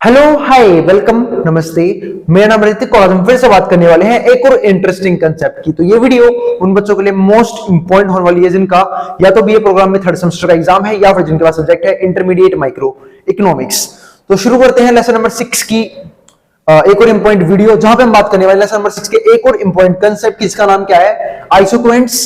Hello hi welcome नमस्ते। मेरा नाम ऋतिक और आज हम फिर से बात करने वाले हैं एक और इंटरेस्टिंग कंसेप्ट की। तो ये वीडियो उन बच्चों के लिए मोस्ट इंपॉर्टेंट होने वाली है जिनका या तो बीए प्रोग्राम में थर्ड सेमेस्टर का एग्जाम है या फिर जिनके पास सब्जेक्ट है इंटरमीडिएट माइक्रो इकोनॉमिक्स। तो शुरू करते हैं लेसन नंबर 6 की एक और इंपॉर्टेंट वीडियो जहां पे हम बात करने वाले लेसन नंबर 6 के एक और इंपॉर्टेंट कंसेप्ट जिसका नाम क्या है, आइसोक्वेंट्स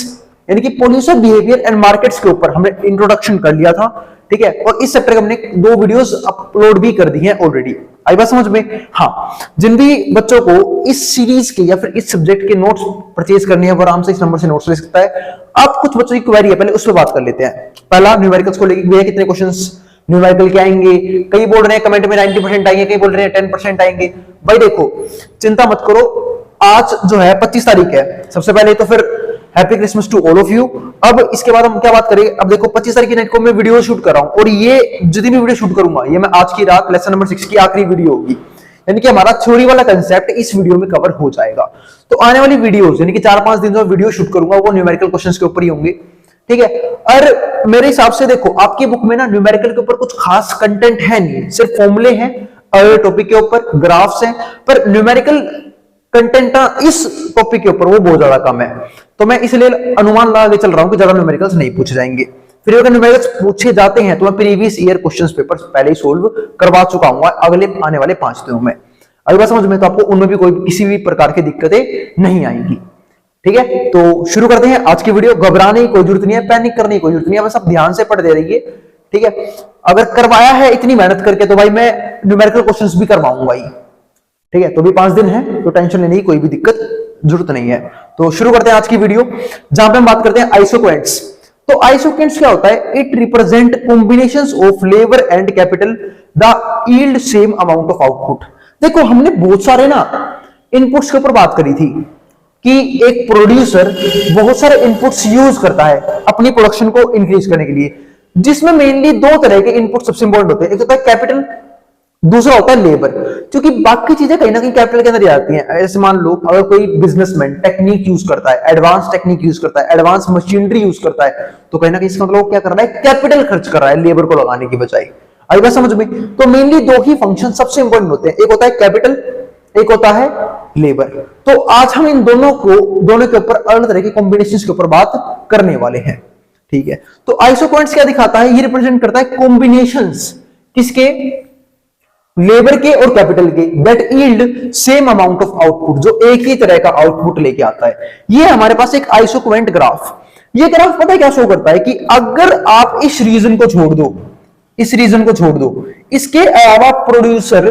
यानी कि पॉल्यूशन बिहेवियर एंड मार्केट्स के ऊपर हमने इंट्रोडक्शन कर लिया था। ठीक है, और इस चैप्टर के हमने 2 वीडियोस अपलोड भी कर दी हैं ऑलरेडी। आई बात समझ में? हाँ, जिन भी बच्चों को इस सीरीज के या फिर इस सब्जेक्ट के नोट्स परचेज करने हैं वो आराम से इस नंबर से नोट्स ले सकता है। अब कुछ बच्चों की क्वेरी है, पहले उस पर बात कर लेते हैं। पहला न्यूमेरिकल्स को लेकर भैया कितने क्वेश्चंस न्यूमेरिकल के आएंगे। कई बोल रहे हैं कमेंट में 90% आएंगे, कई बोल रहे हैं 10% आएंगे। भाई देखो, चिंता मत करो, आज जो है 25 तारीख है। सबसे पहले तो फिर happy Christmas to all of you. अब इसके बाद हम क्या बात करेंगे, अब देखो 25 तारीख की नाइट को मैं वीडियो शूट कर रहा हूं और ये जितनी भी वीडियो शूट करूंगा ये मैं आज की रात लेसन नंबर 6 की आखिरी वीडियो होगी, यानी कि हमारा थ्योरी वाला कंसेप्ट इस वीडियो में कवर हो जाएगा। तो आने वाली वीडियोस यानी कि 4-5 दिन जो वीडियो शूट करूंगा वो न्यूमेरिकल क्वेश्चंस के ऊपर ही होंगे। ठीक है, और मेरे हिसाब से देखो आपकी बुक में ना न्यूमेरिकल के ऊपर कुछ खास कंटेंट है नहीं, सिर्फ फॉर्मूले हैं, अदर टॉपिक के ऊपर ग्राफ्स हैं, पर न्यूमेरिकल कंटेंट इस टॉपिक के ऊपर वो बहुत ज्यादा कम है। तो मैं इसलिए अनुमान लगा के चल रहा हूं कि ज्यादा न्यूमेरिकल्स नहीं पूछे जाएंगे। फिर अगर न्यूमेरिकल्स पूछे जाते हैं तो मैं प्रीवियस ईयर क्वेश्चंस पेपर्स पहले ही सोल्व करवा चुका हूं अगले आने वाले 5 दिनों में। अभी बात समझ में? तो आपको उनमें भी कोई किसी भी प्रकार की दिक्कतें नहीं आएंगी। ठीक है, तो शुरू करते हैं आज की वीडियो। घबराने की कोई जरूरत नहीं है, पैनिक करने की कोई जरूरत नहीं है, बस आप ध्यान से पढ़ दे रहिए। ठीक है, अगर करवाया है इतनी मेहनत करके तो भाई मैं न्यूमेरिकल क्वेश्चंस भी करवाऊंगा ही। ठीक है, तो भी 5 दिन है तो टेंशन लेने की कोई भी दिक्कत जरूरत नहीं है। तो शुरू करते हैं आज की वीडियो जहां पे हम बात करते हैं आइसोक्वेंट्स। तो आइसोक्वेंट्स क्या होता है? It represent combinations of labour and capital the yield same amount of output. देखो हमने बहुत सारे ना इनपुट्स के ऊपर बात करी थी कि एक प्रोड्यूसर बहुत सारे इनपुट्स यूज करता है अपनी प्रोडक्शन को इंक्रीज करने के लिए, जिसमें मेनली 2 तरह के इनपुट सबसे इंपॉर्टेंट होते हैं। एक होता है कैपिटल, दूसरा होता है लेबर। क्योंकि बाकी चीजें कहीं ना कहीं कैपिटल के अंदर आती हैं। ऐसे मान लो अगर कोई बिजनेसमैन टेक्निक यूज करता है, एडवांस टेक्निक यूज करता है, एडवांस मशीनरी यूज करता है, तो कहीं ना कहीं इसका मतलब क्या कर रहा है, कैपिटल खर्च कर रहा है लेबर को लगाने की बजाय। आई बात समझ में? तो मेनली 2 ही फंक्शन सबसे इंपॉर्टेंट होते हैं, एक होता है कैपिटल, एक होता है लेबर। तो आज हम इन दोनों के ऊपर अलग तरह के कॉम्बिनेशंस के ऊपर बात करने वाले हैं। ठीक है, तो आइसोक्वेंट्स क्या दिखाता है? ये रिप्रेजेंट करता है कॉम्बिनेशंस किसके, लेबर के और कैपिटल के, that yield same amount of output, जो एक ही तरह का आउटपुट लेके आता है। ये हमारे पास एक आइसोक्वेंट ग्राफ। ये ग्राफ पता है क्या शो करता है कि अगर आप इस रीजन को छोड़ दो, इस रीजन को छोड़ दो, इसके अलावा प्रोड्यूसर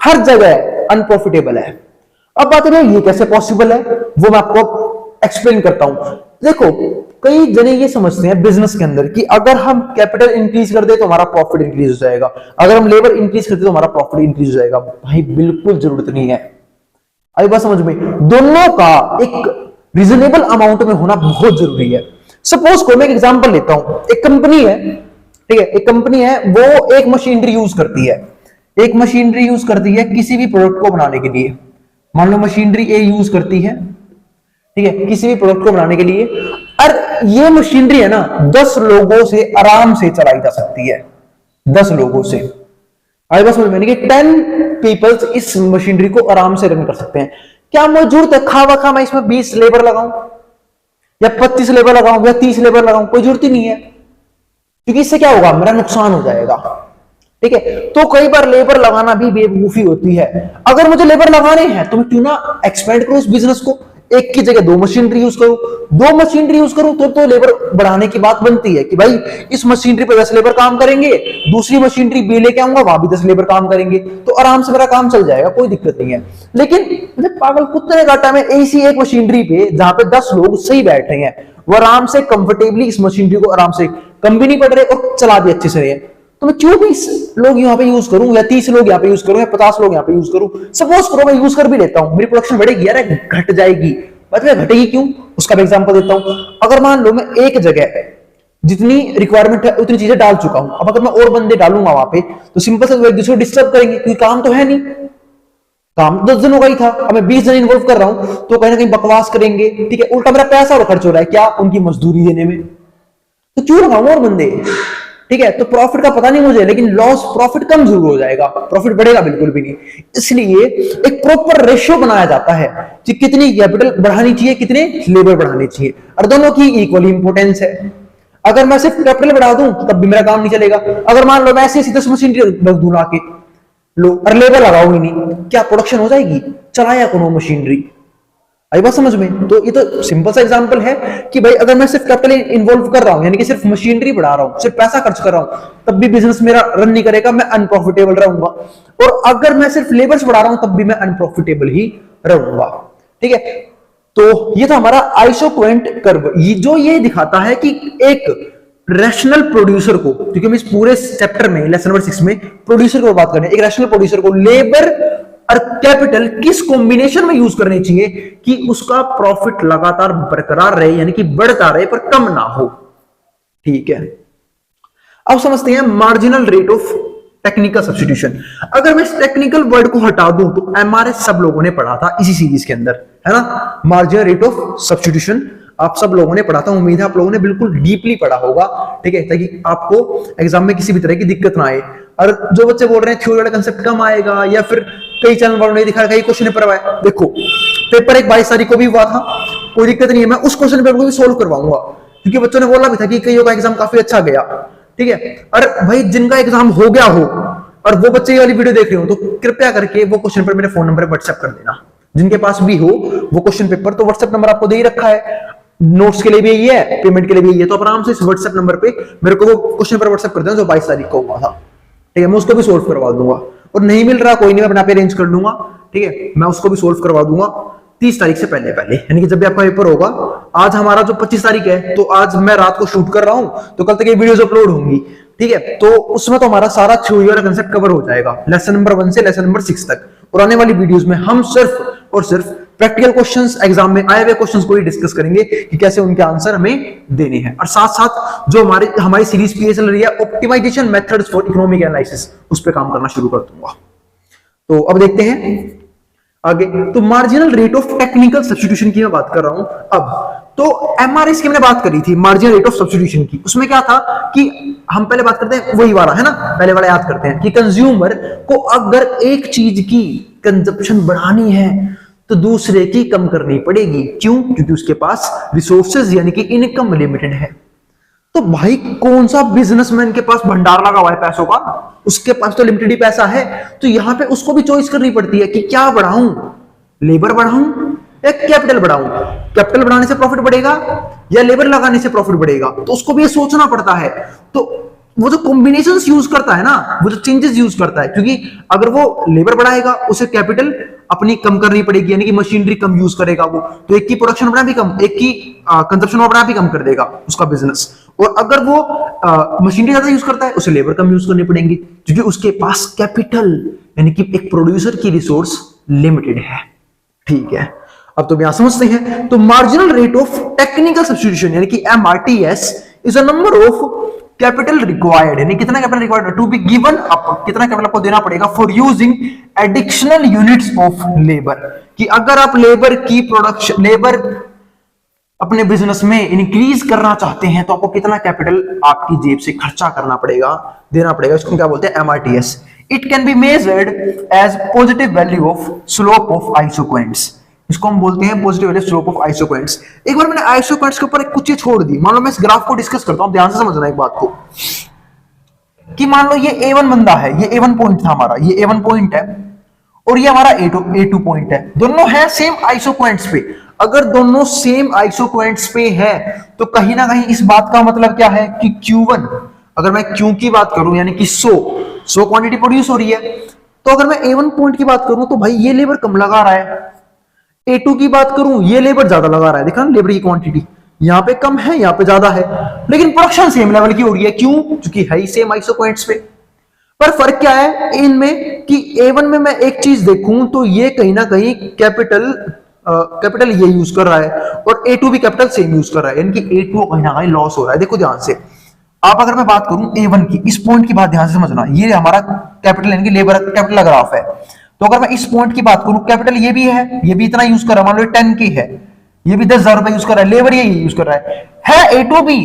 हर जगह अनप्रॉफिटेबल है। अब बात है ये कैसे पॉसिबल है, वो मैं आपको एक्सप्लेन करता हूं। देखो कई जने ये समझते हैं बिजनेस के अंदर कि अगर हम कैपिटल इंक्रीज कर दे तो हमारा प्रॉफिट इंक्रीज हो जाएगा, अगर हम लेबर इंक्रीज कर दे तो हमारा प्रॉफिट इंक्रीज हो जाएगा। भाई बिल्कुल जरूरत नहीं है। आई बात समझ में? दोनों का एक रीजनेबल अमाउंट में होना बहुत जरूरी है। सपोज को मैं एक एग्जांपल लेता हूं, एक कंपनी है, ठीक है, एक कंपनी है, वो एक मशीनरी यूज करती है, एक मशीनरी यूज करती है किसी भी प्रोडक्ट को बनाने के लिए। मान लो मशीनरी ए यूज करती है, ठीक है, किसी भी प्रोडक्ट को बनाने के लिए, और ये मशीनरी है ना 10 लोगों से आराम से चलाई जा सकती है, 10 लोगों से। आई बस समझ में? कि 10 पीपल्स इस मशीनरी को आराम से रन कर सकते हैं। क्या मुझे जरूरत है खावा खा मैं इसमें 20 लेबर लगाऊं या 25 लेबर लगाऊं या 30 लेबर लगाऊं? कोई जरूरत ही नहीं है, क्योंकि इससे क्या होगा, मेरा नुकसान हो जाएगा। ठीक है, तो कई बार लेबर लगाना भी बेवकूफी होती है। अगर मुझे लेबर लगाने हैं तो मैं क्यों ना एक्सपेंड करूं इस बिजनेस को, एक की जगह 2 मशीनरी यूज करूं, 2 मशीनरी यूज करूं तो लेबर बढ़ाने की बात बनती है कि भाई इस मशीनरी पे 10 लेबर काम करेंगे, दूसरी मशीनरी बी लेके आऊंगा वहां भी 10 लेबर काम करेंगे, तो आराम से मेरा काम चल जाएगा, कोई दिक्कत नहीं है। लेकिन मुझे पागल कुत्ते का टाइम है, ऐसी एक मशीनरी पे जहां पे 10 लोग सही बैठे हैं, वो आराम से कंफर्टेबली इस मशीनरी को आराम से कम भी नहीं पड़ रहे और चला भी अच्छे से रहे, तो मैं क्यों 20 लोग यहाँ पे यूज करूं या 30 लोग यहाँ पे यूज करूं या 50 लोग यहाँ पे यूज करूं? सपोज करो मैं यूज कर भी लेता हूं, मेरी प्रोडक्शन बढ़ेगी यार, घट जाएगी, घटेगी क्यों, उसका भी एग्जांपल देता हूं। अगर मान लो मैं एक जगह जितनी रिक्वायरमेंट है उतनी चीजें डाल चुका हूं, अब अगर मैं और बंदे डालूंगा वहां पे तो सिंपल से एक दूसरे को डिस्टर्ब करेंगे, क्योंकि काम तो है नहीं, काम 10 जनों का ही था, अब मैं 20 जन इन्वॉल्व कर रहा हूं तो कहीं ना कहीं बकवास करेंगे। ठीक है, उल्टा मेरा पैसा और खर्च हो रहा है क्या, उनकी मजदूरी देने में, तो क्यों लगाऊं और बंदे? ठीक है, तो प्रॉफिट का पता नहीं मुझे, लेकिन लॉस प्रॉफिट कम जरूर हो जाएगा, प्रॉफिट बढ़ेगा बिल्कुल भी नहीं। इसलिए एक प्रॉपर रेशियो बनाया जाता है कि कितनी कैपिटल बढ़ानी चाहिए, कितने लेबर बढ़ानी चाहिए, और दोनों की इक्वली इंपोर्टेंस है। अगर मैं सिर्फ कैपिटल बढ़ा दूं तब भी मेरा काम नहीं चलेगा। अगर मान लो मैं ऐसे सीधे मशीनरी रख दूं ला के, लो और लेबर लगाऊंगी नहीं, क्या प्रोडक्शन हो जाएगी? चलाया कौन मशीनरी? आई बात समझ में? तो ये तो सिंपल सा एग्जांपल है कि भाई अगर मैं सिर्फ कैपिटल इन्वॉल्व कर रहा हूं, यानी कि सिर्फ मशीनरी बढ़ा रहा हूं, सिर्फ पैसा खर्च कर रहा हूं, तब भी बिजनेस मेरा रन नहीं करेगा, मैं अनप्रॉफिटेबल रहूंगा। और अगर मैं सिर्फ लेबर्स बढ़ा रहा हूं तब भी मैं अनप्रॉफिटेबल ही रहूंगा। ठीक है, तो ये था हमारा आइसोक्वेंट कर्व, ये दिखाता है कि एक रैशनल प्रोड्यूसर को, क्योंकि हम इस पूरे चैप्टर में लेसन नंबर 6 में प्रोड्यूसर को बात कर रहे हैं, एक रैशनल प्रोड्यूसर को लेबर और कैपिटल किस कॉम्बिनेशन में यूज करने चाहिए कि उसका प्रॉफिट लगातार बरकरार रहे, यानी कि बढ़ता रहे पर कम ना हो। ठीक है, अब समझते हैं marginal rate of technical substitution. अगर मैं इस टेक्निकल वर्ड को हटा दूं तो एमआरएस सब लोगों ने पढ़ा था इसी सीरीज के अंदर, है ना। मार्जिनल रेट ऑफ सब्स्टिट्यूशन आप सब लोगों ने पढ़ा था, उम्मीद है आप लोगों ने बिल्कुल डीपली पढ़ा होगा। ठीक है, ताकि आपको एग्जाम में किसी भी तरह की दिक्कत ना आए। और जो बच्चे बोल रहे हैं थ्योरी वाला कंसेप्ट कम आएगा, या फिर कई चैनल वालों ने दिखा कई क्वेश्चन पेपर आया, देखो पेपर एक 22 तारीख को भी हुआ था, कोई दिक्कत नहीं है, मैं उस क्वेश्चन पेपर को भी सोल्व करवाऊंगा, क्योंकि बच्चों ने बोला भी था कि कईयों का एग्जाम काफी अच्छा गया। ठीक है, और भाई जिनका एग्जाम हो गया हो और वो बच्चे ये वाली वीडियो देख रहे हो, तो कृपया करके वो क्वेश्चन पेपर मेरे फोन नंबर पर व्हाट्सएप कर देना। जिनके पास भी हो वो क्वेश्चन पेपर, तो व्हाट्सएप नंबर आपको दे ही रखा है, नोट्स के लिए भी यही है, पेमेंट के लिए भी यही है, तो आराम से इस व्हाट्सएप नंबर पे मेरे को वो क्वेश्चन पेपर व्हाट्सएप कर देना जो 22 तारीख को हुआ था। ठीक है, मैं उसको भी सोल्व करवा दूंगा, और नहीं मिल रहा कोई नहीं, मैं अपना पे अरेंज कर लूंगा। ठीक है, मैं उसको भी सोल्व करवा दूंगा 30 तारीख से पहले पहले, यानी कि जब भी आपका पेपर होगा। आज हमारा जो 25 तारीख है, तो आज मैं रात को शूट कर रहा हूं, तो कल तक ये वीडियोस अपलोड होंगी। ठीक है, तो उसमें तो हमारा सारा थ्योरी वाला कंसेप्ट कवर हो जाएगा, लेसन नंबर 1 से लेसन नंबर 6 तक। और आने वाली वीडियोस में हम सिर्फ और सिर्फ प्रैक्टिकल क्वेश्चंस, एग्जाम में आए हुए क्वेश्चंस को ही डिस्कस करेंगे कि कैसे उनके आंसर हमें देने हैं। और साथ साथ जो हमारी सीरीज पीए चल रही है optimization methods for economic analysis, उस पर काम करना शुरू कर दूंगा। तो अब देखते हैं आगे। तो marginal rate of technical substitution की मैं बात कर रहा हूं। अब तो एमआरएस की मैंने बात करी थी, मार्जिनल रेट ऑफ सब्स्टिट्यूशन की। उसमें क्या था कि हम पहले बात करते हैं, वही वाला है ना, पहले वाला याद करते हैं कि कंज्यूमर को अगर एक चीज की कंजप्शन बढ़ानी है तो दूसरे की कम करनी पड़ेगी। क्यों? क्योंकि उसके पास रिसोर्सेज यानी कि इनकम लिमिटेड है। तो भाई कौन सा बिजनेसमैन के पास भंडार लगा हुआ है पैसों का, उसके पास तो लिमिटेड ही पैसा है। तो यहां पे उसको भी चॉइस करनी पड़ती है कि क्या बढ़ाऊं, लेबर बढ़ाऊं या कैपिटल बढ़ाऊं। कैपिटल बढ़ाने से प्रॉफिट बढ़ेगा या लेबर लगाने से प्रॉफिट बढ़ेगा, तो उसको भी ये सोचना पड़ता है। तो वो जो कॉम्बिनेशंस यूज करता है ना, वो जो चेंजेस यूज करता है, क्योंकि अगर वो लेबर बढ़ाएगा उसे कैपिटल अपनी कम करनी पड़ेगी, यानी कि मशीनरी कम यूज करेगा वो, तो एक की प्रोडक्शन अपना भी कम, एक की कंजप्शन अपना भी कम कर देगा उसका बिजनेस। और अगर वो मशीनरी ज्यादा यूज करता है उसे लेबर कम यूज करनी पड़ेंगी, क्योंकि उसके पास कैपिटल यानी कि एक प्रोड्यूसर की रिसोर्स लिमिटेड है। ठीक है, अब तो यहां समझते हैं। तो marginal rate of technical substitution यानी कि MRTS is a number of capital required, यानी कितना capital required to be given up, कितना कैपिटल आपको देना पड़ेगा for using additional units of labour, कि अगर आप लेबर की प्रोडक्शन, लेबर अपने बिजनेस में इंक्रीज करना चाहते हैं तो आपको कितना कैपिटल आपकी जेब से खर्चा करना पड़ेगा, देना पड़ेगा। इसको क्या बोलते हैं? MRTS. It can be measured as positive value of slope of isoquants, इसको हम बोलते हैं positive value slope of isoquants. एक बार मैंने आइसोक्वेंट्स के ऊपर एक कुछ चीज छोड़ दी, मान लो मैं इस ग्राफ को डिस्कस करता हूं, ध्यान से समझना एक बात को, कि मान लो ये A1 बंदा है, ये A1 पॉइंट था हमारा, ये A1 पॉइंट है और ये हमारा A2 पॉइंट है, दोनों है सेम आइसोक्वेंट्स पे। अगर दोनों सेम आइसोक्वेंट्स पे है तो कहीं ना कहीं इस बात का मतलब क्या है कि Q1, अगर मैं Q की बात करूं यानी कि 100 क्वांटिटी प्रोड्यूस हो रही है, तो अगर मैं A1 पॉइंट की बात करूं तो भाई ये लेबर कम लगा रहा है। A2 की बात करूं ये लेबर ज्यादा लगा रहा है, देखा ना लेबर की क्वांटिटी यहां पे कम है यहां पे ज्यादा है, लेकिन प्रोडक्शन सेम लेवल की हो रही है। क्यों? क्योंकि है ही सेम आइसोक्वेंट्स पे। पर फर्क क्या है इनमें कि A1 में मैं एक चीज देखूं तो ये कहीं ना कहीं कैपिटल ये यूज कर रहा है और A2 भी कैपिटल सेम यूज कर रहा है, यानी कि A2 को कहीं ना कहीं लॉस हो रहा है। देखो ध्यान से, आप अगर मैं बात करूं A1 की, इस पॉइंट की बात ध्यान से समझना, ये हमारा कैपिटल यानी कि लेबर कैपिटल का ग्राफ है। तो अगर मैं इस पॉइंट की बात करूं, कैपिटल ये भी है, ये भी इतना यूज कर रहा है, मान लो 10K है, ये भी 10,000 रुपए यूज कर रहा है, लेबर ये यूज कर रहा है A2 भी,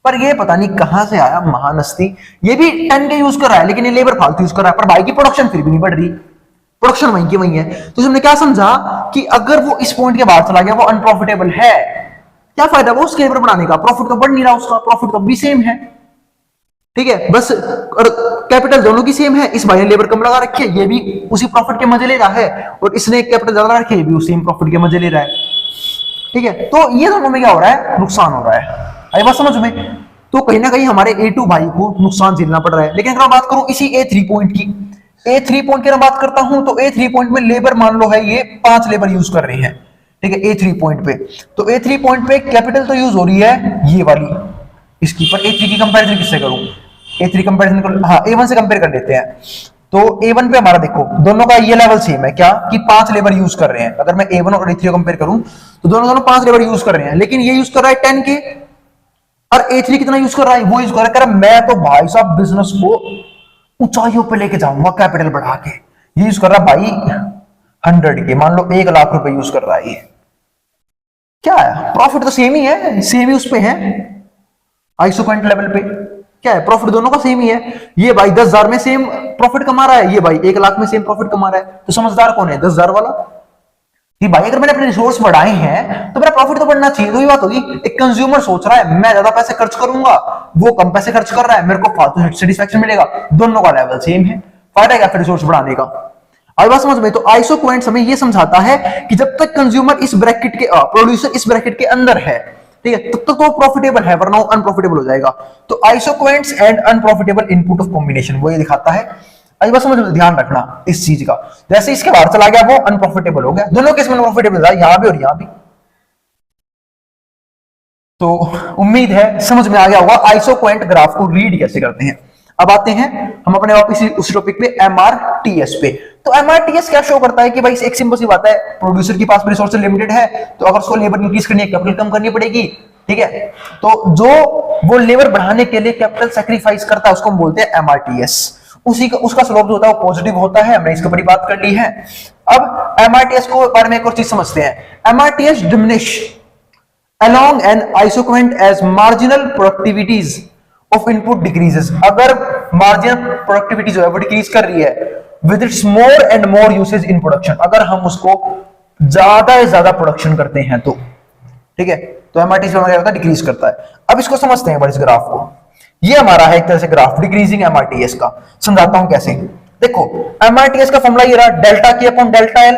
पर ये पता नहीं कहां से आया महानस्ती, ये भी 10 के यूज कर रहा है लेकिन ये लेबर फालतू यूज कर रहा है, पर भाई की प्रोडक्शन फिर भी नहीं बढ़ रही, प्रोडक्शन वहीं की वहीं है। तो हमने क्या समझा कि अगर वो इस पॉइंट के बाहर चला गया, वो अनप्रॉफिटेबल है, क्या फायदा वो उसके लेबर बढ़ाने का, प्रॉफिट तो बढ़ नहीं रहा उसका, प्रॉफिट तो भी सेम है, ठीक है, बस और कैपिटल दोनों की सेम है। इस भाई ने लेबर कम लगा रखी है, ये भी उसी प्रॉफिट के मजे ले रहा है, और इसने कैपिटल ज्यादा रखी है, ये भी उसी प्रॉफिट के मजे ले रहा है, ठीक है। तो ये दोनों में क्या हो रहा है, नुकसान हो रहा है, आई बात समझ में। तो कहीं ना कहीं हमारे A2 भाई को नुकसान झेलना पड़ रहा है। लेकिन अगर मैं बात करूं इसी A3 पॉइंट की, A3 पॉइंट की मैं बात करता हूं, तो A3 पॉइंट में लेबर मान लो है ये 5 लेबर यूज कर रहे हैं, ठीक है, A3 पॉइंट पे। तो A3 पॉइंट पे कैपिटल तो यूज हो रही है ये वाली इसकी, पर A3 की कंपैरिजन किससे करूं, A3 कंपैरिजन कर, हाँ A1 से कंपेयर कर लेते हैं। तो A1 पे हमारा देखो दोनों का ये लेवल सेम है, क्या कि 5 लेबर यूज कर रहे हैं। अगर मैं A1 और A3 को कंपेयर करूं तो दोनों 5 लेबर यूज कर रहे हैं, लेकिन ये यूज कर रहा है 10 के, और A3 कितना यूज कर रहा है, वो यूज कर रहा है, मैं तो भाई साहब बिजनेस को ऊंचाइयों पे लेके जाऊंगा कैपिटल बढ़ा के, ये यूज कर रहा है भाई 100 के, मान लो 1 लाख रुपए यूज कर रहा है, ये क्या है, प्रॉफिट तो सेम ही है, सेम ही उस पे है आईसो पॉइंट लेवल पे, क्या है, प्रॉफिट दोनों का सेम ही है। ये भाई 10,000 में सेम प्रॉफिट कमा रहा है, ये भाई 1 लाख में सेम प्रॉफिट कमा रहा है, तो समझदार कौन है, 10,000 वाला। कि भाई अगर मैंने अपने रिसोर्स बढ़ाए हैं तो मेरा प्रॉफिट तो बढ़ना चाहिए, तो ये बात होगी। एक कंज्यूमर सोच रहा है मैं ज्यादा पैसे खर्च करूंगा, वो कम पैसे खर्च कर रहा है, मेरे को फालतू सेटिस्फैक्शन मिलेगा, दोनों का लेवल सेम है, फायदा क्या फिर रिसोर्स बढ़ाने का, आई बात समझ में। तो आइसो क्वेंट्स हमें ये समझाता है कि जब तक कंज्यूमर इस ब्रैकेट के, प्रोड्यूसर इस ब्रैकेट के अंदर है, ठीक है, तब तक वो प्रॉफिटेबल है, वरना वो अनप्रॉफिटेबल हो जाएगा। तो isoquants and unprofitable input of combination वो ये दिखाता है, आई बात समझ में, ध्यान रखना इस चीज का। जैसे इसके बाहर चला गया वो अनप्रॉफिटेबल हो गया, दोनों केस में अनप्रॉफिटेबल था, यहां भी और यहां भी। तो उम्मीद है समझ में आ गया होगा आइसो क्वेंट ग्राफ को रीड कैसे करते हैं। अब आते हैं हम अपने वापस उस टॉपिक पे, MRTS पे। तो MRTS क्या शो करता है कि भाई एक सिंपल सी बात है, प्रोड्यूसर के पास रिसोर्सेज लिमिटेड है, तो अगर उसको लेबर इंक्रीज करनी है, कैपिटल कम करनी पड़ेगी, ठीक है। तो जो वो लेबर बढ़ाने के लिए कैपिटल सैक्रिफाइस करता है उसको हम बोलते हैं MRTS। उसी का उसका स्लोप जो होता है वो पॉजिटिव होता है, हमने इसके ऊपर बात कर ली है। अब MRTS को बारे में एक और चीज समझते हैं। MRTS diminish along an isoquant as marginal productivities of input decreases। अगर marginal productivity जो है वो डिक्रीज कर रही है with its more and more usage in production, अगर हम उसको ज्यादा से ज्यादा प्रोडक्शन करते हैं तो, ठीक है, तो MRTS क्या होता है, डिक्रीज करता है। अब इसको समझते हैं इस ग्राफ को, ये हमारा है एक तरह से ग्राफ डिक्रीजिंग MRTS का, समझाता हूं कैसे। देखो MRTS का फॉर्मूला ये रहा, डेल्टा की अपॉन डेल्टा एल।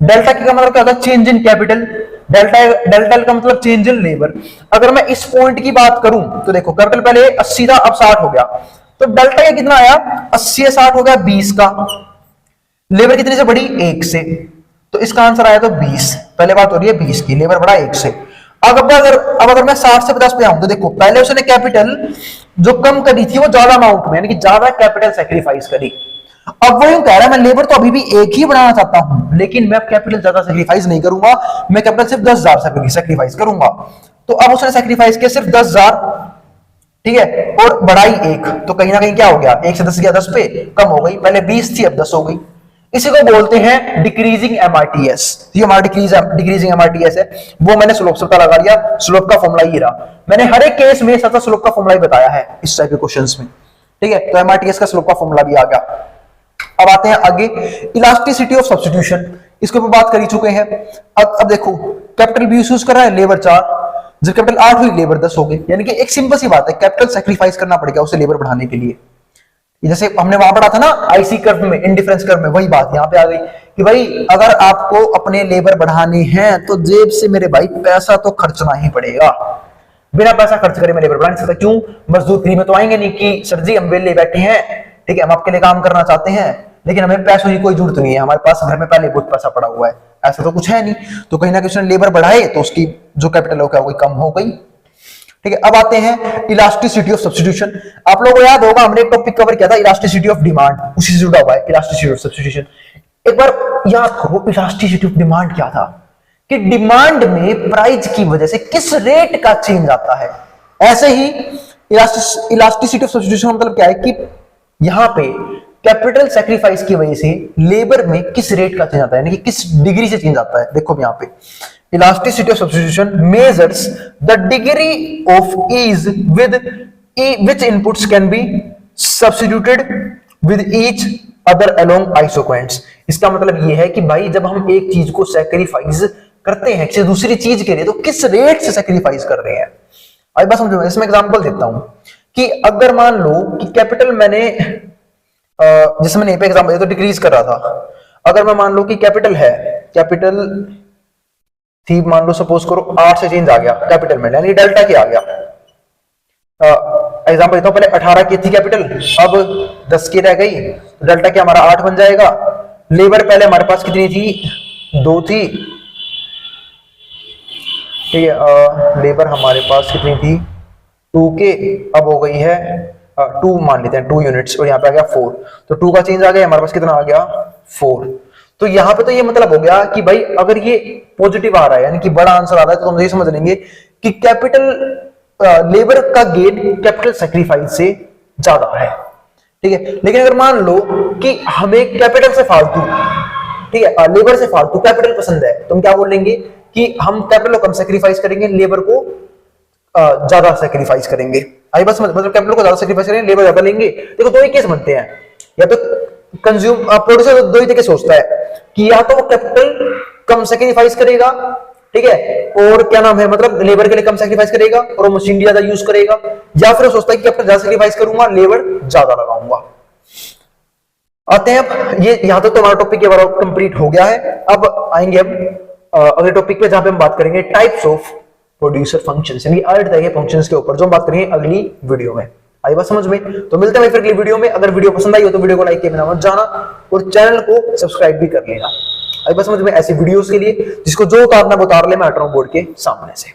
डेल्टा की का मतलब क्या होता है, change in capital, delta L का मतलब चेंज इन लेबर। अगर मैं इस पॉइंट की बात करूं तो देखो कैपिटल पहले 80 था, अब 60 हो गया, तो डेल्टा ये कितना आया, 80 से 60 हो गया 20 का, लेबर कितने से बढ़ी, 1 से, तो इसका आंसर आया तो 20। पहले बात हो रही है 20 की, लेबर बढ़ा 1 से। अब अगर मैं 60 से 50 पे आऊं तो देखो पहले उसने कैपिटल जो कम करी थी वो ज्यादा अमाउंट में, यानी कि ज्यादा कैपिटल सैक्रिफाइस करी। अब वो यूं कह रहा है मैं लेबर तो अभी भी 1 ही बढ़ाना चाहता हूं, लेकिन मैं कैपिटल ज्यादा सैक्रिफाइस नहीं करूंगा, मैं कैपिटल सिर्फ 10,000 सैक्रिफाइस करूंगा। तो अब उसने सैक्रिफाइस किया सिर्फ 10,000, ठीक है, और बढ़ाई 1, तो कहीं ना कहीं क्या हो गया, 1 से 10 गया 10 पे, कम हो गई, पहले 20 थी अब 10 हो गई। इसी को बोलते हैं डिक्रीजिंग MRTS। ये हमारा डिक्रीजिंग MRTS है, वो मैंने स्लोप से पता लगा लिया, स्लोप का फॉर्मूला ये रहा। मैंने हर एक केस में सतत स्लोप का फॉर्मूला ही बताया है इस टाइप के क्वेश्चंस में, ठीक है। तो MRTS का स्लोप का फॉर्मूला भी आ गया। अब आते हैं आगे, इलास्टिसिटी ऑफ सब्स्टिट्यूशन, इसके ऊपर बात कर ही चुके हैं। अब देखो कैपिटल 20 यूज कर रहा है, लेबर 4, जब कैपिटल 8 हुई लेबर 10 हो गई, यानी कि एक सिंपल सी बात है, कैपिटल सैक्रिफाइस करना पड़ेगा उसे लेबर बढ़ाने के लिए। जैसे हमने वहां पढ़ा था ना आईसी कर्व में, इंडिफरेंस कर्व में, वही बात यहाँ पे आ गई कि भाई अगर आपको अपने लेबर बढ़ाने हैं तो जेब से मेरे भाई पैसा तो खर्चना ही पड़ेगा, बिना पैसा खर्च करे मैं लेबर बढ़ा नहीं सकता। क्यों, मजदूर फ्री में तो आएंगे नहीं कि सर जी हम वेले बैठे हैं, ठीक है, हम आपके लिए काम करना चाहते हैं लेकिन हमें पैसों की कोई जरूरत नहीं है, हमारे पास घर में पहले बहुत पैसा पड़ा हुआ है, ऐसा तो कुछ है नहीं। तो कहीं ना कहीं उसने लेबर बढ़ाए तो उसकी जो कैपिटल हो गया वो कम हो गई, ठीक है। अब आते हैं इलास्टिसिटी ऑफ सब्स्टिट्यूशन। आप लोगों को याद होगा हमने एक टॉपिक कवर किया था इलास्टिसिटी ऑफ डिमांड, उसी से जुड़ा हुआ है इलास्टिसिटी ऑफ सब्स्टिट्यूशन। एक बार याद करो इलास्टिसिटी ऑफ डिमांड क्या था, कि डिमांड में प्राइस की वजह से किस रेट का चेंज आता है। ऐसे ही इलास्टिसिटी ऑफ सब्स्टिट्यूशन मतलब क्या है कि यहां पे कैपिटल सैक्रिफाइस की वजह से लेबर में किस रेट का चेंज आता है, यानी कि किस डिग्री से चेंज आता है। देखो यहाँ पे elasticity of substitution measures the degree of ease with which inputs can be substituted with each other along isoquants। इसका मतलब ये है कि भाई जब हम एक चीज को सैक्रिफाइस करते हैं किसी दूसरी चीज के लिए तो किस रेट से सैक्रिफाइस कर रहे हैं। अब बात समझो, इसमें एग्जांपल देता हूं कि अगर मान लो कि कैपिटल मैंने जैसे मैंने पे एग्जांपल तो डिक्रीज कर रहा था, अगर मैं मान लो कि कैपिटल है, कैपिटल थी मान लो सपोज करो 8 से चेंज आ गया कैपिटल में, यानी डेल्टा के आ गया। एग्जांपल देता हूं, पहले 18 की थी कैपिटल, अब 10 की रह गई, डेल्टा के हमारा 8 बन जाएगा। लेबर पहले हमारे पास कितनी थी, 2 थी, ठीक है। लेबर हमारे पास कितनी थी 2 के, अब हो गई है 2 मान लेते हैं 2 यूनिट्स, और यहाँ पे आ गया 4, तो 2 का चेंज आ गया, हमारे पास कितना आ गया 4। तो यहाँ पे तो ये मतलब हो गया कि भाई अगर ये पॉजिटिव आ रहा है यानी कि बड़ा आंसर आ रहा है तो हम ये समझ लेंगे कि कैपिटल लेबर का गेन कैपिटल सैक्रिफाइस से ज्यादा है, ठीक है। लेकिन अगर मान लो कि हमें कैपिटल से फालतू, ठीक है, लेबर से फालतू कैपिटल पसंद है, तो हम क्या बोलेंगे कि हम कैपिटल को कम सैक्रिफाइस करेंगे, लेबर को ज्यादा सैक्रिफाइस करेंगे। आई बस मतलब कैपिटल को ज्यादा सैक्रिफाइस करेंगे, लेबर ज्यादा लेंगे। देखो दो ही केस बनते हैं, या तो कंज्यूम प्रोड्यूसर दो ही तरीके से सोचता है कि या तो वो कैपिटल कम सैक्रिफाइस करेगा, ठीक है, और क्या नाम है मतलब लेबर के लिए कम सैक्रिफाइस करेगा और वो मशीनरी ज्यादा यूज करेगा, या फिर वो सोचता है कि कैपिटल ज्यादा सैक्रिफाइस करूंगा, लेबर ज्यादा लगाऊंगा। आते हैं अब ये यहां तक तो हमारा टॉपिक ये कंप्लीट हो गया है। अब आएंगे हम अगले टॉपिक पे जहां पे हम बात करेंगे टाइप्स ऑफ प्रोड्यूसर फंक्शंस, यानी 8 तरह के फंक्शंस के ऊपर जो हम बात करेंगे अगली वीडियो में। आई बात समझ में? तो मिलते हैं फिर अगली वीडियो में। अगर वीडियो पसंद आई हो तो वीडियो को लाइक किए बिना मत जाना और चैनल को सब्सक्राइब भी कर लेना। आई बात समझ में? ऐसी वीडियोस के लिए जिसको जो उतारना वो उतार ले, मैं हट रहा हूं बोर्ड के सामने से।